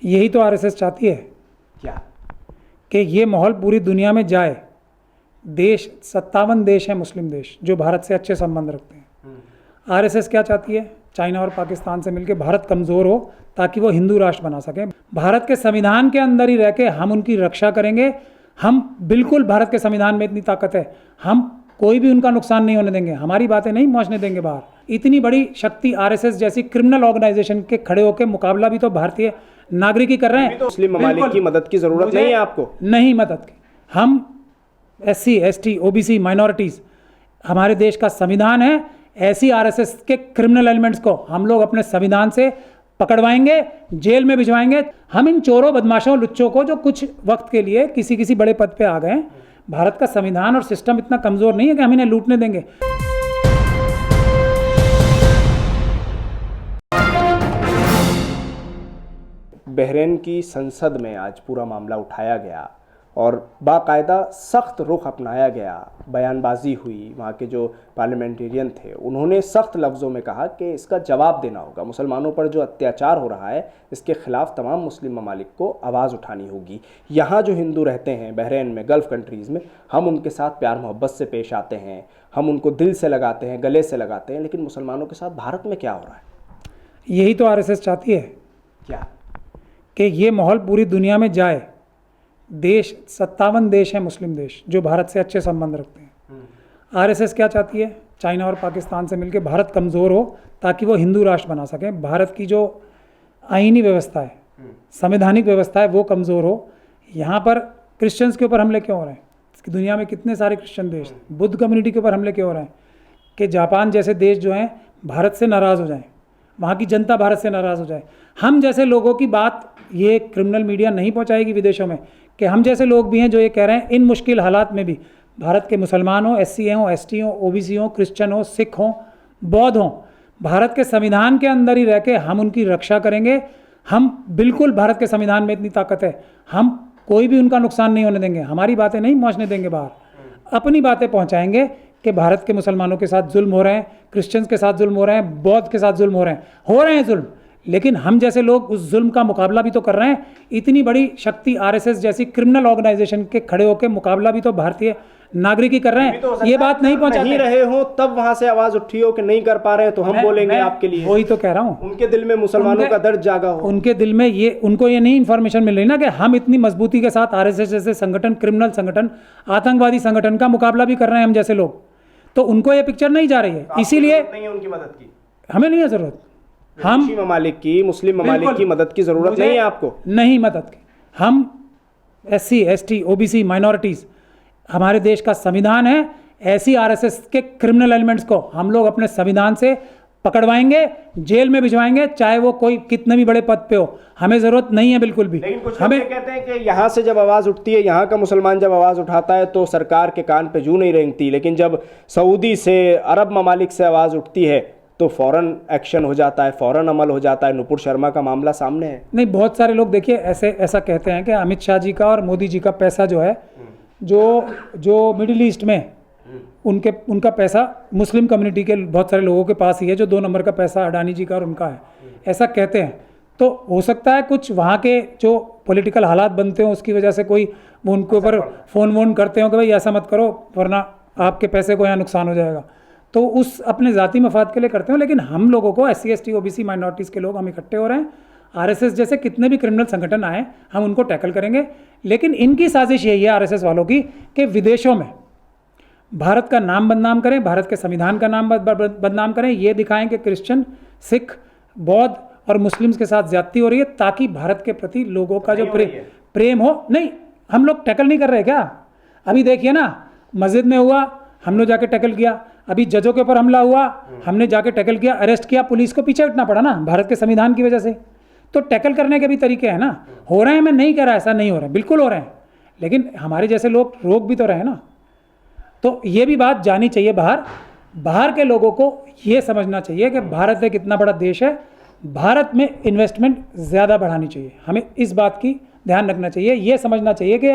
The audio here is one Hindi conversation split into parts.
यही तो आरएसएस चाहती है क्या? कि ये माहौल पूरी दुनिया में जाए। देश 57 देश हैं मुस्लिम देश जो भारत से अच्छे संबंध रखते हैं। आरएसएस क्या चाहती है? चाइना और पाकिस्तान से मिलकर भारत कमज़ोर हो ताकि वो हिंदू राष्ट्र बना सके। भारत के संविधान के अंदर ही रह के हम उनकी रक्षा करेंगे। हम बिल्कुल, भारत के संविधान में इतनी ताकत है, हम कोई भी उनका नुकसान नहीं होने देंगे, हमारी बातें नहीं पहुंचने देंगे बाहर। इतनी बड़ी शक्ति आरएसएस जैसी क्रिमिनल ऑर्गेनाइजेशन के खड़े होकर मुकाबला भी तो भारतीय नागरिक ही कर रहे हैं। तो मुस्लिम ममालिक की मदद की जरूरत नहीं है आपको? नहीं मदद की। हम SC ST OBC माइनॉरिटीज़, हमारे देश का संविधान है, ऐसी आरएसएस के क्रिमिनल एलिमेंट्स को हम लोग अपने संविधान से पकड़वाएंगे, जेल में भिजवाएंगे। हम इन चोरों, बदमाशों, लुच्चों को जो कुछ वक्त के लिए किसी बड़े पद पे आ गए, भारत का संविधान और सिस्टम इतना कमज़ोर नहीं है कि हम इन्हें लूटने देंगे। बहरीन की संसद में आज पूरा मामला उठाया गया और बाकायदा सख्त रुख अपनाया गया, बयानबाजी हुई। वहाँ के जो पार्लियामेंटेरियन थे उन्होंने सख्त लफ्ज़ों में कहा कि इसका जवाब देना होगा। मुसलमानों पर जो अत्याचार हो रहा है इसके ख़िलाफ़ तमाम मुस्लिम ममालिक को आवाज़ उठानी होगी। यहाँ जो हिंदू रहते हैं बहरीन में, गल्फ़ कंट्रीज़ में, हम उनके साथ प्यार मोहब्बत से पेश आते हैं, हम उनको दिल से लगाते हैं, गले से लगाते हैं, लेकिन मुसलमानों के साथ भारत में क्या हो रहा है? यही तो आरएसएस चाहती है। क्या? कि ये माहौल पूरी दुनिया में जाए। देश 57 देश हैं मुस्लिम देश जो भारत से अच्छे संबंध रखते हैं। आरएसएस क्या चाहती है? चाइना और पाकिस्तान से मिलकर भारत कमज़ोर हो ताकि वो हिंदू राष्ट्र बना सके। भारत की जो आईनी व्यवस्था है, संवैधानिक व्यवस्था है, वो कमज़ोर हो। यहाँ पर क्रिश्चियंस के ऊपर हमले क्यों हो रहे हैं? दुनिया में कितने सारे क्रिश्चियन देश, बुद्ध कम्युनिटी के ऊपर हमले क्यों हो रहे हैं? कि जापान जैसे देश जो हैं भारत से नाराज़ हो जाएं, वहाँ की जनता भारत से नाराज़ हो जाए। हम जैसे लोगों की बात ये क्रिमिनल मीडिया नहीं पहुँचाएगी विदेशों में, कि हम जैसे लोग भी हैं जो ये कह रहे हैं इन मुश्किल हालात में भी भारत के मुसलमान हों, SC हों, ST हों, OBC हों, क्रिश्चियन हों, सिख हों, बौद्ध हों, भारत के संविधान के अंदर ही रह के हम उनकी रक्षा करेंगे। हम बिल्कुल, भारत के संविधान में इतनी ताकत है, हम कोई भी उनका नुकसान नहीं होने देंगे, हमारी बातें नहीं पहुँचने देंगे बाहर। अपनी बातें पहुँचाएंगे कि भारत के मुसलमानों के साथ जुल्म हो रहे हैं, क्रिश्चियंस के साथ जुल्म हो रहे हैं, बौद्ध के साथ जुल्म हो रहे हैं जुल्म, लेकिन हम जैसे लोग उस जुल्म का मुकाबला भी तो कर रहे हैं। इतनी बड़ी शक्ति आरएसएस जैसी क्रिमिनल ऑर्गेनाइजेशन के खड़े होकर मुकाबला भी तो भारतीय नागरिक ही कर रहे हैं। तो ये बात नहीं पहुंचाते, नहीं रहे हो तब वहां से आवाज उठी हो कि नहीं कर पा रहे हैं तो हम बोलेंगे आपके लिए। वही तो कह रहा हूँ, उनके दिल में मुसलमानों का दर्द जागा हो। उनके दिल में ये, उनको ये नहीं इन्फॉर्मेशन मिल रही ना कि हम इतनी मजबूती के साथ आरएसएस जैसे संगठन, क्रिमिनल संगठन, आतंकवादी संगठन का मुकाबला भी कर रहे हैं हम जैसे लोग। तो उनको ये पिक्चर नहीं जा रही है, इसीलिए नहीं है उनकी मदद की, हमें नहीं है जरूरत। हम ममालिक की, मुस्लिम ममालिक की मदद की जरूरत नहीं है आपको। नहीं मदद की। हम SC ST OBC माइनॉरिटीज़, हमारे देश का संविधान है, ऐसी आरएसएस के क्रिमिनल एलिमेंट्स को हम लोग अपने संविधान से पकड़वाएंगे, जेल में भिजवाएंगे, चाहे वो कोई कितने भी बड़े पद पे हो। हमें ज़रूरत नहीं है बिल्कुल भी। लेकिन कुछ हमें कहते हैं कि यहाँ से जब आवाज़ उठती है, यहाँ का मुसलमान जब आवाज़ उठाता है तो सरकार के कान पे जूं नहीं रेंगती, लेकिन जब सऊदी से, अरब ममालिक से आवाज़ उठती है तो फ़ौरन एक्शन हो जाता है, फ़ौरन अमल हो जाता है। नुपुर शर्मा का मामला सामने है। नहीं, बहुत सारे लोग देखिए ऐसा कहते हैं कि अमित शाह जी का और मोदी जी का पैसा जो है, जो मिडिल ईस्ट में उनका पैसा मुस्लिम कम्युनिटी के बहुत सारे लोगों के पास ही है, जो 2 नंबर का पैसा अडानी जी का और उनका है, ऐसा कहते हैं। तो हो सकता है कुछ वहाँ के जो पॉलिटिकल हालात बनते हो उसकी वजह से कोई उनके ऊपर फ़ोन वोन करते हो कि भाई ऐसा मत करो वरना आपके पैसे को यहाँ नुकसान हो जाएगा, तो उस अपने ज़ाती मफाद के लिए करते हो। लेकिन हम लोगों को SC ST OBC माइनॉरिटीज़ के लोग हम इकट्ठे हो रहे हैं। आरएसएस जैसे कितने भी क्रिमिनल संगठन आए हम उनको टैकल करेंगे, लेकिन इनकी साजिश यही है आरएसएस वालों की कि विदेशों में भारत का नाम बदनाम करें, भारत के संविधान का नाम बदनाम करें, ये दिखाएं कि क्रिश्चियन, सिख, बौद्ध और मुस्लिम्स के साथ ज्यादती हो रही है, ताकि भारत के प्रति लोगों का जो प्रेम हो। नहीं, हम लोग टैकल नहीं कर रहे क्या? अभी देखिए ना, मस्जिद में हुआ, हमने जाके टैकल किया। अभी जजों के ऊपर हमला हुआ, हमने जाके टैकल किया, अरेस्ट किया, पुलिस को पीछे हटना पड़ा ना भारत के संविधान की वजह से। तो टैकल करने के भी तरीके हैं ना। हो रहे हैं, मैं नहीं कह रहा ऐसा नहीं हो रहा है, बिल्कुल हो रहे हैं, लेकिन हमारे जैसे लोग रोक भी तो रहे हैं ना। तो ये भी बात जानी चाहिए बाहर के लोगों को ये समझना चाहिए कि भारत एक इतना बड़ा देश है, भारत में इन्वेस्टमेंट ज़्यादा बढ़ानी चाहिए। हमें इस बात की ध्यान रखना चाहिए, ये समझना चाहिए कि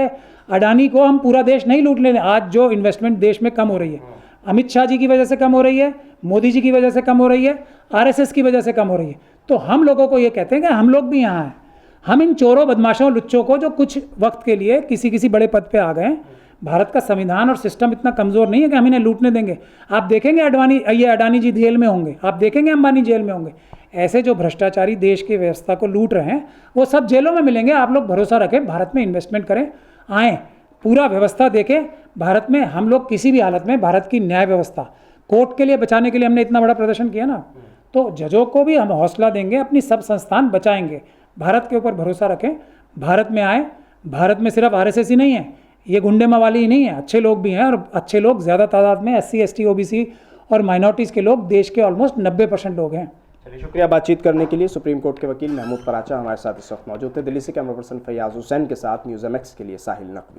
अडानी को हम पूरा देश नहीं लूट लेंगे। आज जो इन्वेस्टमेंट देश में कम हो रही है, अमित शाह जी की वजह से कम हो रही है, मोदी जी की वजह से कम हो रही है, आरएसएस की वजह से कम हो रही है। तो हम लोगों को ये कहते हैं कि हम लोग भी यहाँ हैं, हम इन चोरों बदमाशों लुच्चों को जो कुछ वक्त के लिए किसी किसी बड़े पद पे आ गए, भारत का संविधान और सिस्टम इतना कमज़ोर नहीं है कि हम इन्हें लूटने देंगे। आप देखेंगे अडानी जी जेल में होंगे, आप देखेंगे अंबानी जेल में होंगे। ऐसे जो भ्रष्टाचारी देश की व्यवस्था को लूट रहे हैं वो सब जेलों में मिलेंगे। आप लोग भरोसा रखें, भारत में इन्वेस्टमेंट करें, आएँ, पूरा व्यवस्था देखें। भारत में हम लोग किसी भी हालत में भारत की न्याय व्यवस्था, कोर्ट के लिए बचाने के लिए हमने इतना बड़ा प्रदर्शन किया ना, तो जजों को भी हम हौसला देंगे, अपनी सब संस्थान बचाएंगे। भारत के ऊपर भरोसा रखें, भारत में आए। भारत में सिर्फ आरएसएस ही नहीं है, ये गुंडे मवाली ही नहीं है, अच्छे लोग भी हैं, और अच्छे लोग ज़्यादा तादाद में SC ST OBC और माइनॉरिटीज़ के लोग देश के ऑलमोस्ट 90% लोग हैं। चलिए, शुक्रिया बातचीत करने के लिए। सुप्रीम कोर्ट के वकील महमूद पराचा हमारे साथ इस वक्त मौजूद थे। दिल्ली से कैमरा पर्सन फैयाज हुसैन के साथ न्यूज़ MX के लिए साहिल नकवी।